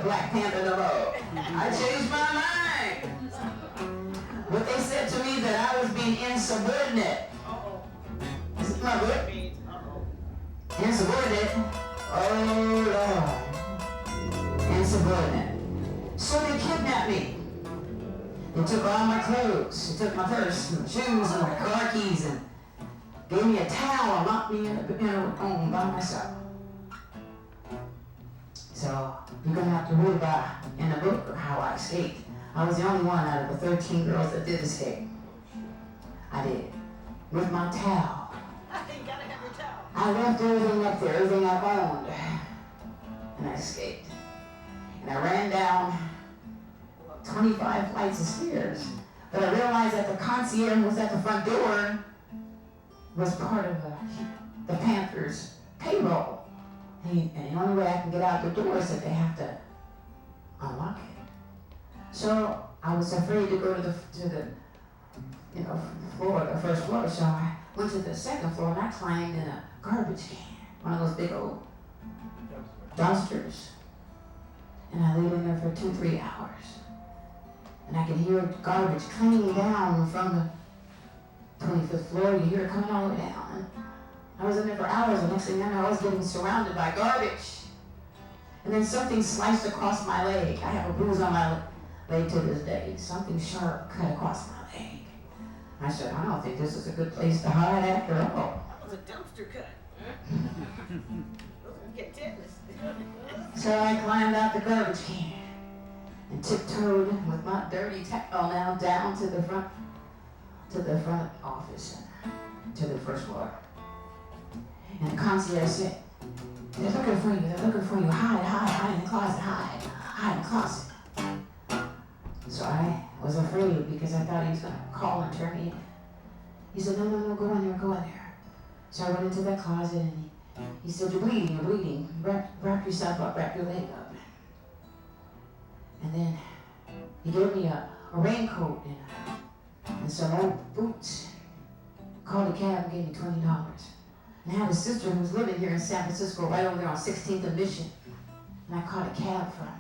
Black Panther no more. I changed my mind. But they said to me that I was being insubordinate. Is it not good? Insubordinate? Oh Lord. Insubordinate. So they kidnapped me. They took all my clothes. They took my purse and my shoes and my car keys and gave me a towel and locked me in a room by myself. So you're gonna have to read about in the book how I escaped. I was the only one out of the 13 girls that did escape. I did. With my towel. You gotta have your towel. I left everything up there, everything I owned. And I escaped. And I ran down 25 flights of stairs. But I realized that the concierge was at the front door was part of the Panthers' payroll. And the only way I can get out the door is that they have to unlock it. So I was afraid to go to the floor, the first floor. So I went to the second floor and I climbed in a garbage can, one of those big old dumpsters. And I laid in there for 2-3 hours. And I could hear garbage clinging down from the 25th floor. You hear it coming all the way down. And I was in there for hours. The next thing I know, I was getting surrounded by garbage. And then something sliced across my leg. I have a bruise on my leg to this day. Something sharp cut across my leg. I said, I don't think this is a good place to hide after all. That was a dumpster cut. Get tetanus. So I climbed out the garbage can and tiptoed with my dirty towel now down to the front office and to the first floor. And the concierge said, they're looking for you, hide in the closet, hide in the closet. So I was afraid because I thought he was going to call and turn me in. He said, no, go in there. So I went into that closet and he said, you're bleeding. Wrap yourself up, wrap your leg up. And then he gave me a raincoat and some old boots. Called a cab and gave me $20. And I had a sister who was living here in San Francisco, right over there on 16th and Mission. And I caught a cab from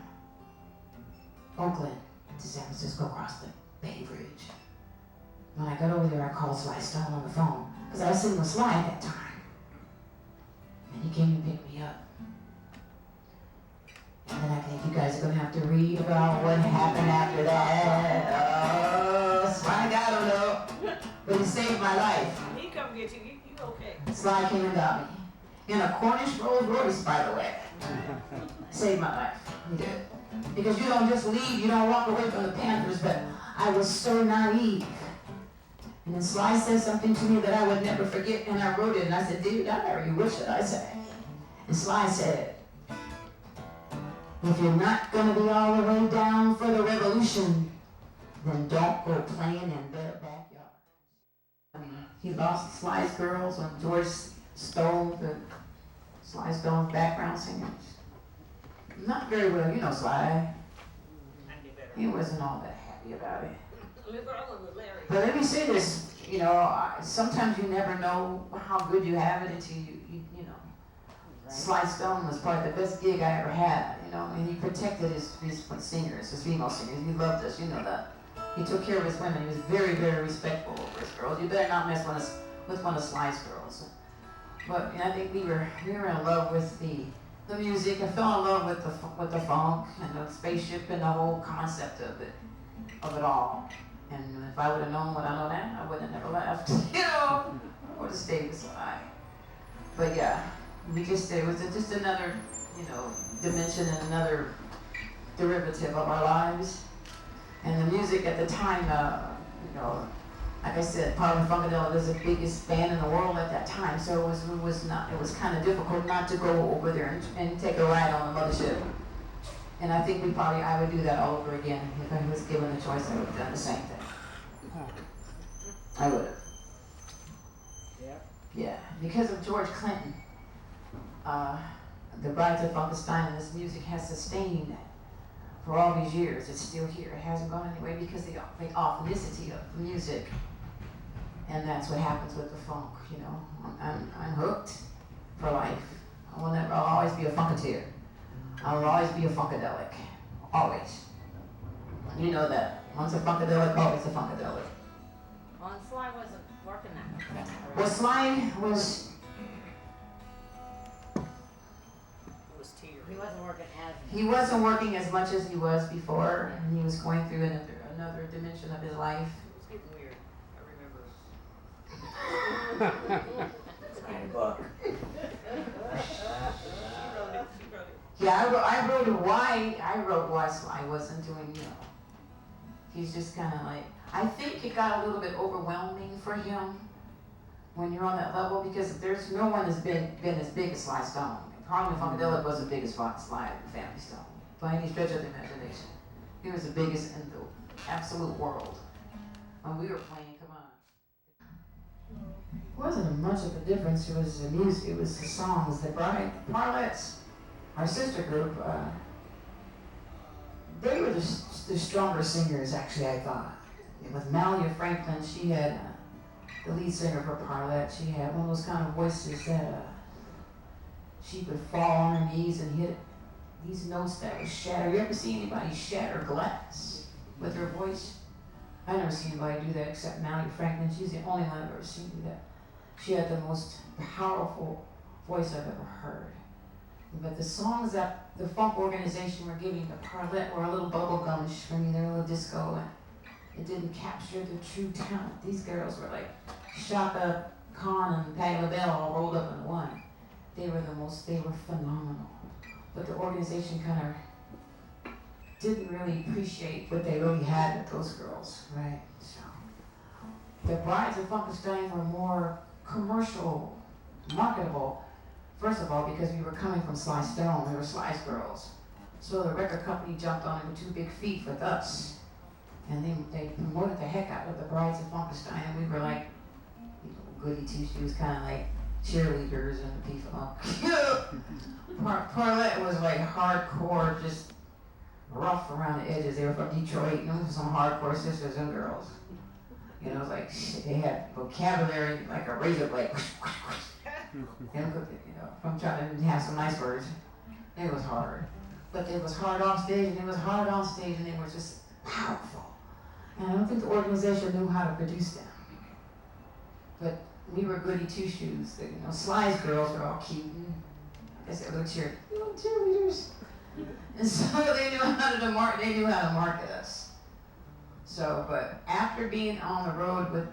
Oakland to San Francisco across the Bay Bridge. When I got over there, I called Sly Stone on the phone, because I was sitting with Sly at that time. And he came and picked me up. And then I think you guys are going to have to read about what happened after that. Sly, I don't know. But he saved my life. He come get you. You okay. Sly came and got me. In a Cornish Rolls Royce, by the way. Saved my life. He did. Because you don't just leave, you don't walk away from the Panthers, but I was so naive. And then Sly said something to me that I would never forget, and I wrote it, and I said, dude, what should I say? And Sly said, if you're not going to be all the way down for the revolution, then don't go playing in their backyard. I mean, he lost Sly's girls when George stole Sly Stone's background singers. Not very well, you know Sly. He wasn't all that happy about it. But let me say this, sometimes you never know how good you have it until you know. Sly Stone was probably the best gig I ever had, and he protected his singers, his female singers. He loved us, you know that. He took care of his women. He was very, very respectful of his girls. You better not mess with one of Sly's girls. But I think we were in love with the music. I fell in love with the funk and the spaceship and the whole concept of it all. And if I would have known what I know now, I would have never left. I would have stayed with Sly. But yeah, it was just another, dimension and another derivative of our lives. And the music at the time, like I said, Parliament Funkadelic was the biggest band in the world at that time. So it was kind of difficult not to go over there and take a ride on the mothership. And I think I would do that all over again. If I was given the choice, I would have done the same thing. I would have. Yeah, because of George Clinton, the Brides of Funkenstein and this music has sustained for all these years. It's still here. It hasn't gone anywhere because of the authenticity of the music. And that's what happens with the funk, I'm hooked for life. I'll always be a funketeer. I will always be a funkadelic. Always. You know that. Once a Funkadelic, always a Funkadelic. Well, and Sly wasn't working that much. Well, Sly was... It was tears. He wasn't working as much. He wasn't working as much as he was before, and he was going through another dimension of his life. It was getting weird. I remember. Write a book. She wrote it. Yeah, I wrote why Sly wasn't doing, you know. He's just kind of like, I think it got a little bit overwhelming for him when you're on that level, because there's no one that's been as big as Sly Stone. Parliament Funkadelic was the biggest Sly Family Stone, by any stretch of the imagination. He was the biggest in the absolute world. When we were playing, come on. It wasn't much of a difference. It was the music, it was the songs. The Parlets, our sister group, they were the stronger singers, actually, I thought. With Malia Franklin, she had the lead singer for Parlet. She had one of those kind of voices that she would fall on her knees and hit these notes that would shatter. You ever see anybody shatter glass with her voice? I never seen anybody do that except Malia Franklin. She's the only one I've ever seen do that. She had the most powerful voice I've ever heard. But the songs that the funk organization were giving the Parlet were a little bubblegumish for me. They were a little disco, and it didn't capture the true talent. These girls were like Shaka Khan and Patti LaBelle all rolled up in one. They were phenomenal. But the organization kind of didn't really appreciate what they really had with those girls, right? So the brides of Funkenstein were more commercial, marketable. First of all, because we were coming from Sly Stone, we were Sly's girls. So the record company jumped on it with 2 big feet with us. And they promoted the heck out of the brides of Funkenstein, and we were like, you know, goody two-shoes, kind of like cheerleaders and people. Parlet was like hardcore, just rough around the edges. They were from Detroit, and those were some hardcore sisters and girls. You know, it was like, they had vocabulary like a razor blade. You know, from trying to have some nice words. It was hard. But it was hard off stage, and it was hard on stage, and they were just powerful. And I don't think the organization knew how to produce them. But we were goody two-shoes. You know, Sly's girls were all cute, and I guess they were cheerleaders. And so they knew how to market us. So, but after being on the road with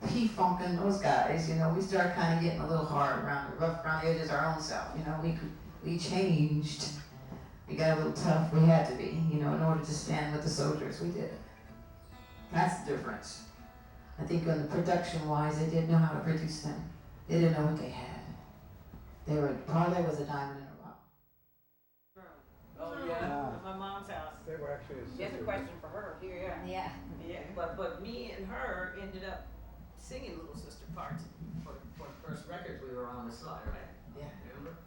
P-Funk and those guys, you know, we started kind of getting a little hard rough around the edges our own self. You know, we changed. We got a little tough. We had to be, you know, in order to stand with the soldiers. We did. That's the difference. I think on the production-wise, they didn't know how to produce them. They didn't know what they had. Parlet was a diamond in a rough. Oh yeah. At my mom's house. They were actually That's a question for her. Here, yeah. Yeah. Yeah. But me and her ended up singing Little Sister parts for the first records we were on with Sly, right? Yeah. Remember?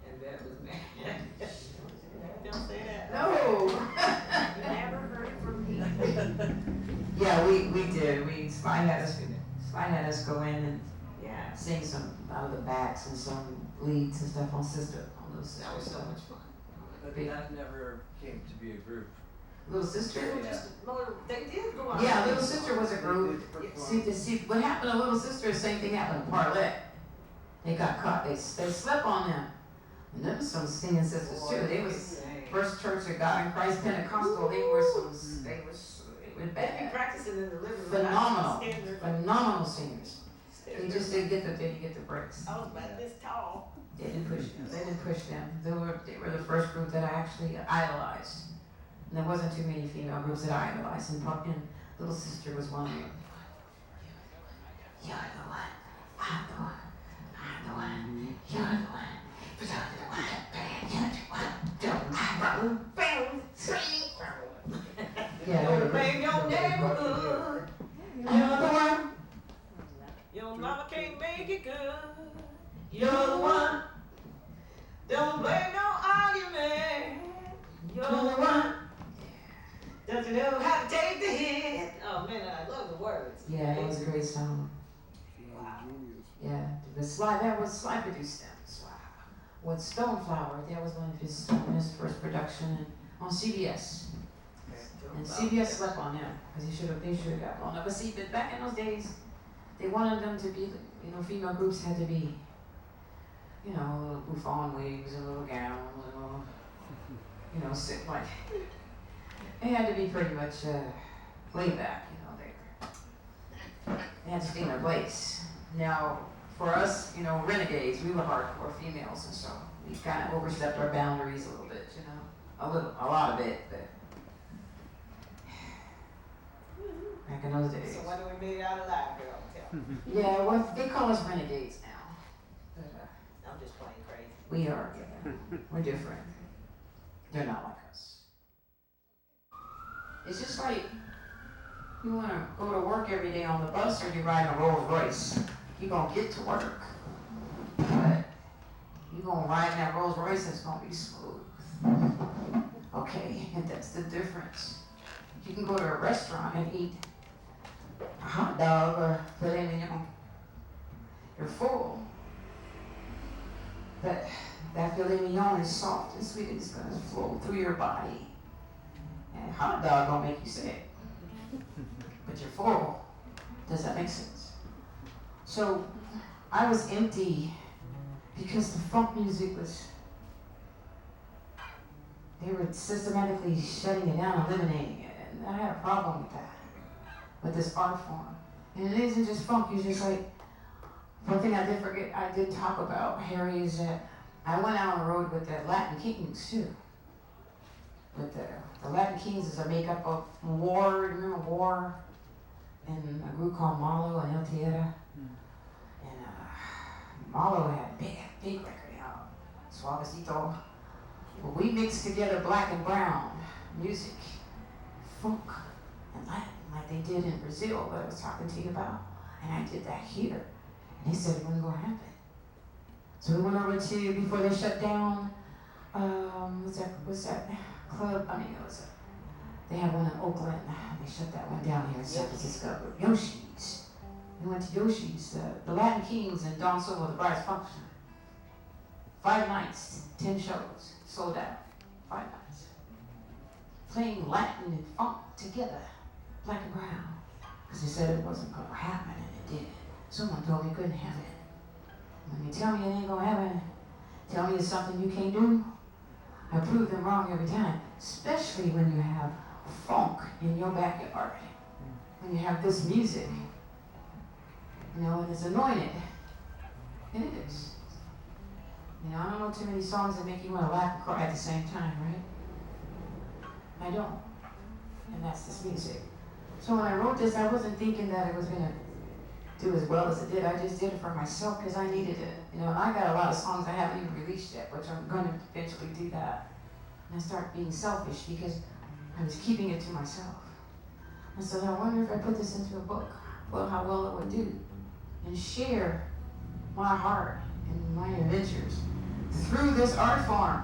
And that was mad. Don't say that. No! You never heard it from me. Yeah, we did. Sly had us go in and Yeah. sing some out of the backs and some leads and stuff on those. That was so much fun. But that never came to be a group. Little Sister? They did go on. Yeah, Little Sister was a group. They did perform. See, what happened to Little Sister, the same thing happened to Parlet. They got caught. They slept on them. And them was some singing sisters too. They was First Church of God in Christ Pentecostal. They were They'd be practicing in the living room. phenomenal singers. They just didn't get the breaks. I was about this tall. They didn't push them. They were the first group that I actually idolized. And there wasn't too many female groups that I idolized. And Little Sister was one of them. You're the one. I'm the one. I'm the one. You're the one. You're the one. You're the one. Yeah. Don't blame your neighborhood. You're the one. Your mama can't make it good. You're the one. Don't blame no argument. You're the one. Doesn't know how to take the hit. Oh man, I love the words. Yeah, it was a great song. Wow. Yeah, that was Sly produced them. Wow. With Stoneflower, that was one of his first production on CBS. And CBS slept on him, because they should have got blown up. But see, but back in those days, they wanted them to be, female groups had to be, little bouffant wigs and little gowns and little, sit like, they had to be pretty much laid back, they had to stay in their place. Now, for us, renegades, we were hardcore females, and so we kind of overstepped our boundaries a little bit, a lot of it, but back in those days. So when we made it out alive, girl, tell me. Yeah, well, they call us renegades now. But, I'm just plain crazy. we are, we're different. They're not like us. It's just like you want to go to work every day on the bus or you're riding a Rolls Royce. You're going to get to work. But you're going to ride in that Rolls Royce and it's going to be smooth. Okay, and that's the difference. You can go to a restaurant and eat a hot dog or filet mignon. You're full. But that filet mignon is soft and sweet and it's going to flow through your body. And a hot dog don't make you sick. But you're full. Does that make sense? So I was empty because the funk music was, they were systematically shutting it down, eliminating it. And I had a problem with that, with this art form. And it isn't just funk, it's just like, one thing I did talk about, Harry, is that I went out on the road with the Latin Kings too. With the Latin Kings is a makeup of War, remember War? And a group called Malo and El Tierra. And Malo had a big record out, Suavecito. Well, we mixed together black and brown music, funk and Latin, like they did in Brazil that I was talking to you about. And I did that here. And they said it wasn't gonna happen. So we went over to, before they shut down, what's that club? They have one in Oakland. They shut that one down here in San Francisco. Yoshi's. We went to Yoshi's, the Latin Kings and Dawn Silva, the Bride's Function. 5 nights, 10 shows, sold out. 5 nights. Playing Latin and funk together, black and brown. Because they said it wasn't going to happen, and it did. Someone told me it couldn't happen. When you tell me it ain't going to happen, tell me it's something you can't do, I prove them wrong every time. Especially when you have funk in your backyard. When you have this music, and it's anointed. And it is. I don't know too many songs that make you want to laugh and cry at the same time, right? I don't. And that's this music. So when I wrote this, I wasn't thinking that it was going to do as well as it did. I just did it for myself because I needed it. And I got a lot of songs I haven't even released yet, which I'm going to eventually do that. And I started being selfish because I was keeping it to myself. And so I wonder if I put this into a book, how well it would do. And share my heart and my adventures through this art form.